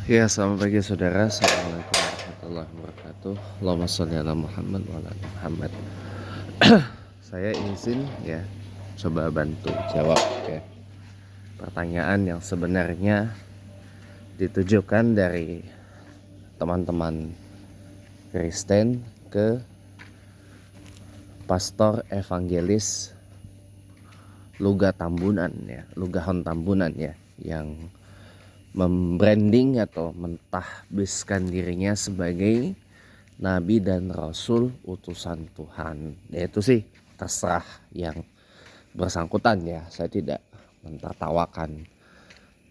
Ya, selamat pagi saudara. Assalamualaikum warahmatullahi wabarakatuh. Allahumma sholli ala Muhammad wa ala ali Muhammad. Saya izin ya coba bantu jawab ya pertanyaan yang sebenarnya ditujukan dari teman-teman Kristen ke Pastor Evangelis Lugahon Tambunan ya, yang membranding atau mentahbiskan dirinya sebagai nabi dan rasul utusan Tuhan. Ya itu sih terserah yang bersangkutan ya, saya tidak mentertawakan.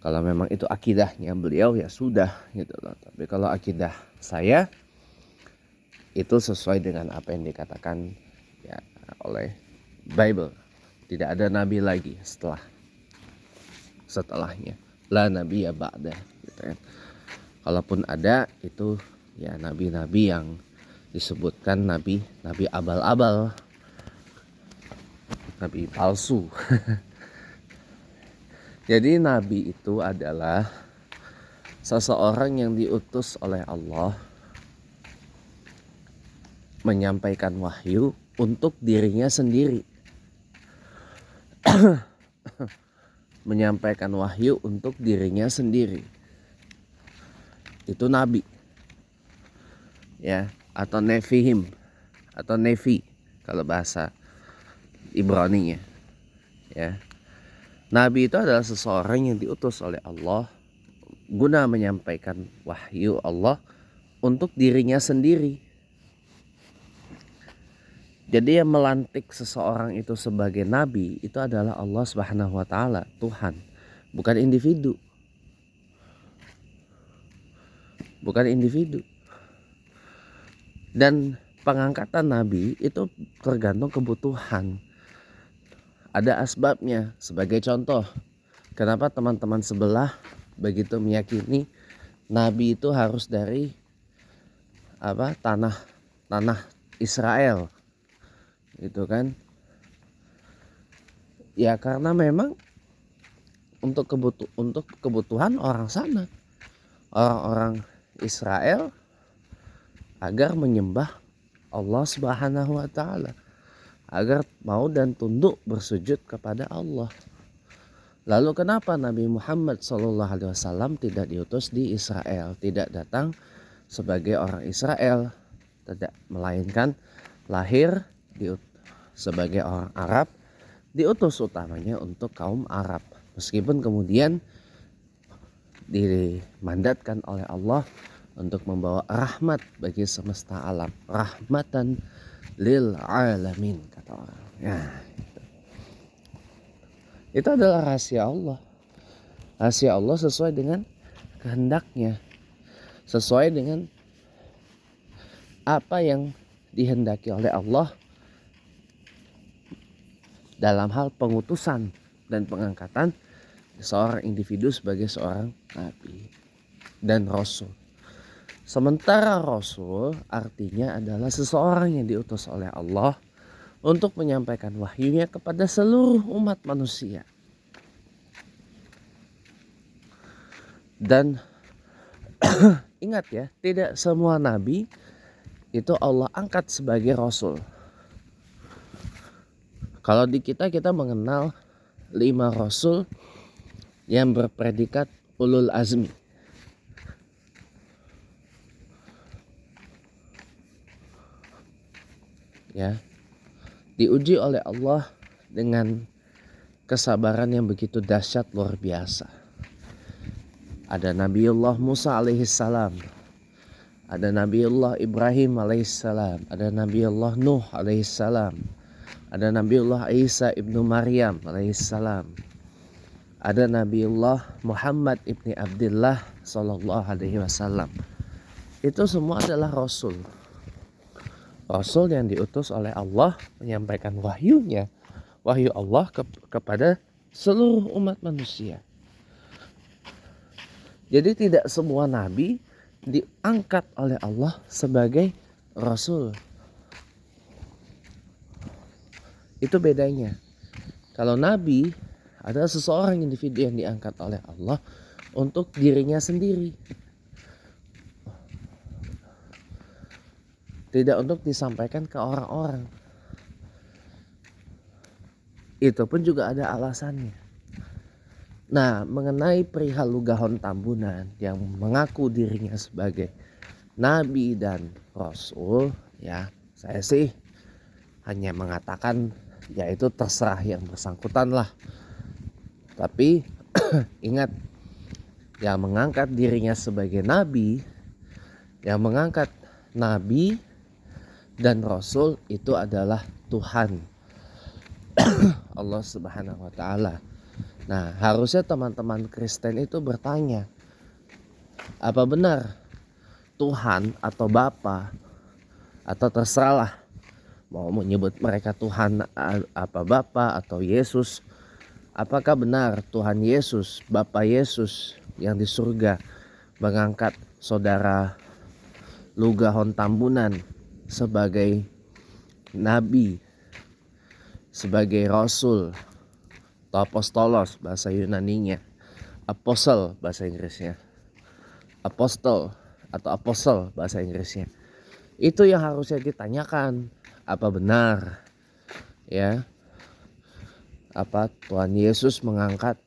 Kalau memang itu akidahnya beliau ya sudah gitu loh. Tapi kalau akidah saya itu sesuai dengan apa yang dikatakan ya oleh Bible. Tidak ada nabi lagi setelahnya. La nabi ya ba'da gitu kan. Kalaupun ada itu ya nabi-nabi yang disebutkan nabi abal-abal, nabi palsu. Jadi nabi itu adalah seseorang yang diutus oleh Allah menyampaikan wahyu untuk dirinya sendiri. Menyampaikan wahyu untuk dirinya sendiri. Itu nabi. Ya, atau Nefihim atau Nefi kalau bahasa Ibrani ya. Nabi itu adalah seseorang yang diutus oleh Allah guna menyampaikan wahyu Allah untuk dirinya sendiri. Jadi yang melantik seseorang itu sebagai nabi itu adalah Allah Subhanahu wa taala, Tuhan, bukan individu. Bukan individu. Dan pengangkatan nabi itu tergantung kebutuhan. Ada asbabnya. Sebagai contoh, kenapa teman-teman sebelah begitu meyakini nabi itu harus dari tanah Israel, gitu kan? Ya karena memang untuk kebutuhan orang sana, orang-orang Israel, agar menyembah Allah Subhanahu wa taala, agar mau dan tunduk bersujud kepada Allah. Lalu kenapa Nabi Muhammad SAW tidak diutus di Israel, tidak datang sebagai orang Israel, tidak, melainkan lahir sebagai orang Arab, diutus utamanya untuk kaum Arab. Meskipun kemudian dimandatkan oleh Allah untuk membawa rahmat bagi semesta alam, rahmatan lil alamin kata orang. Ya, itu adalah rahasia Allah. Rahasia Allah sesuai dengan kehendaknya, sesuai dengan apa yang dihendaki oleh Allah dalam hal pengutusan dan pengangkatan seorang individu sebagai seorang nabi dan rasul. Sementara rasul artinya adalah seseorang yang diutus oleh Allah untuk menyampaikan wahyunya kepada seluruh umat manusia. Dan ingat ya, tidak semua nabi itu Allah angkat sebagai rasul. Kalau di kita mengenal 5 rasul yang berpredikat ulul azmi. Ya, diuji oleh Allah dengan kesabaran yang begitu dahsyat luar biasa. Ada Nabiullah Musa alaihissalam, ada Nabiullah Ibrahim alaihissalam, ada Nabiullah Nuh alaihissalam, ada Nabiullah Isa ibnu Maryam alaihissalam, ada Nabiullah Muhammad ibni Abdullah sallallahu alaihi wasallam. Itu semua adalah rasul. Rasul yang diutus oleh Allah menyampaikan wahyunya, wahyu Allah kepada seluruh umat manusia. Jadi tidak semua nabi diangkat oleh Allah sebagai rasul. Itu bedanya. Kalau nabi adalah seseorang individu yang diangkat oleh Allah untuk dirinya sendiri. tidak untuk disampaikan ke orang-orang. Itu pun juga ada alasannya. Nah, mengenai perihal Lugahon Tambunan yang mengaku dirinya sebagai nabi dan rasul, ya saya sih hanya mengatakan ya itu terserah yang bersangkutan lah. Tapi ingat, yang mengangkat dirinya sebagai nabi, yang mengangkat nabi dan rasul itu adalah Tuhan Allah Subhanahu wa taala. Nah, harusnya teman-teman Kristen itu bertanya, apa benar Tuhan atau Bapa, atau terserahlah mau menyebut mereka Tuhan apa Bapa atau Yesus, apakah benar Tuhan Yesus, Bapa Yesus yang di surga mengangkat saudara Lugahon Tambunan sebagai nabi, sebagai rasul atau apostolos bahasa Yunaninya, apostle bahasa Inggrisnya, apostol atau apostle bahasa Inggrisnya. Itu yang harusnya ditanyakan, apa benar ya, apa Tuhan Yesus mengangkat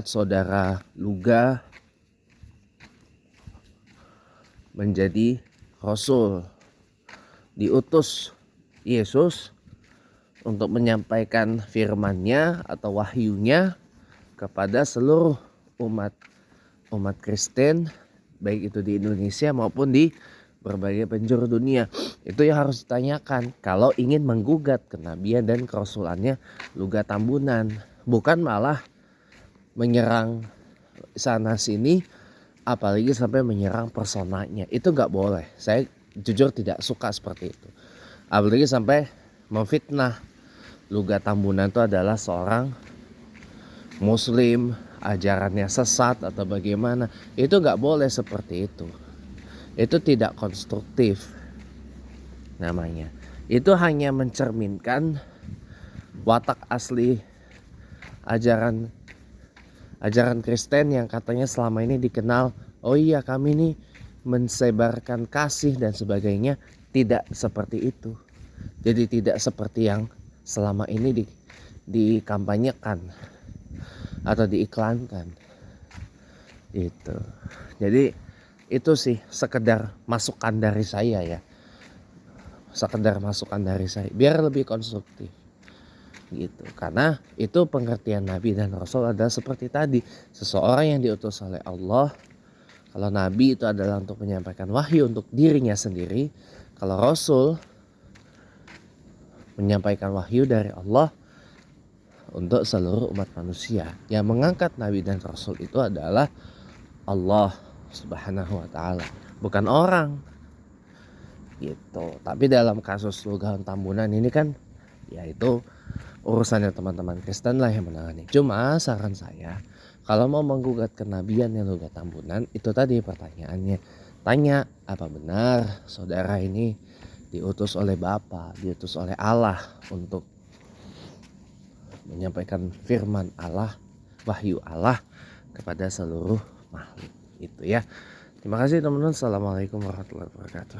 saudara Luga menjadi rasul, diutus Yesus untuk menyampaikan firman-Nya atau wahyunya kepada seluruh umat Kristen, baik itu di Indonesia maupun di berbagai penjuru dunia. Itu yang harus ditanyakan kalau ingin menggugat kenabian dan kerasulannya Luga Tambunan, bukan malah menyerang sana sini, apalagi sampai menyerang personanya. Itu nggak boleh. Saya jujur tidak suka seperti itu. Apalagi sampai memfitnah Luga Tambunan itu adalah seorang muslim, ajarannya sesat atau bagaimana. Itu nggak boleh seperti itu. Itu tidak konstruktif namanya. Itu hanya mencerminkan watak asli ajaran Kristen yang katanya selama ini dikenal, oh iya kami ini mensebarkan kasih dan sebagainya. Tidak seperti itu. Jadi tidak seperti yang selama ini dikampanyekan atau diiklankan. Itu. Jadi itu sih sekedar masukan dari saya ya. Sekedar masukan dari saya biar lebih konstruktif. Gitu. Karena itu pengertian nabi dan rasul adalah seperti tadi, seseorang yang diutus oleh Allah. Kalau nabi itu adalah untuk menyampaikan wahyu untuk dirinya sendiri, kalau rasul menyampaikan wahyu dari Allah untuk seluruh umat manusia. Yang mengangkat nabi dan rasul itu adalah Allah Subhanahu wa taala, bukan orang. Gitu. Tapi dalam kasus Lugahon Tambunan ini kan ya itu urusannya teman-teman Kristen lah yang menangani. Cuma saran saya, kalau mau menggugat kenabian yang Luga Tambunan, itu tadi pertanyaannya, tanya apa benar saudara ini diutus oleh Bapa, diutus oleh Allah untuk menyampaikan firman Allah, wahyu Allah kepada seluruh makhluk. Itu ya. Terima kasih teman-teman. Assalamualaikum warahmatullahi wabarakatuh.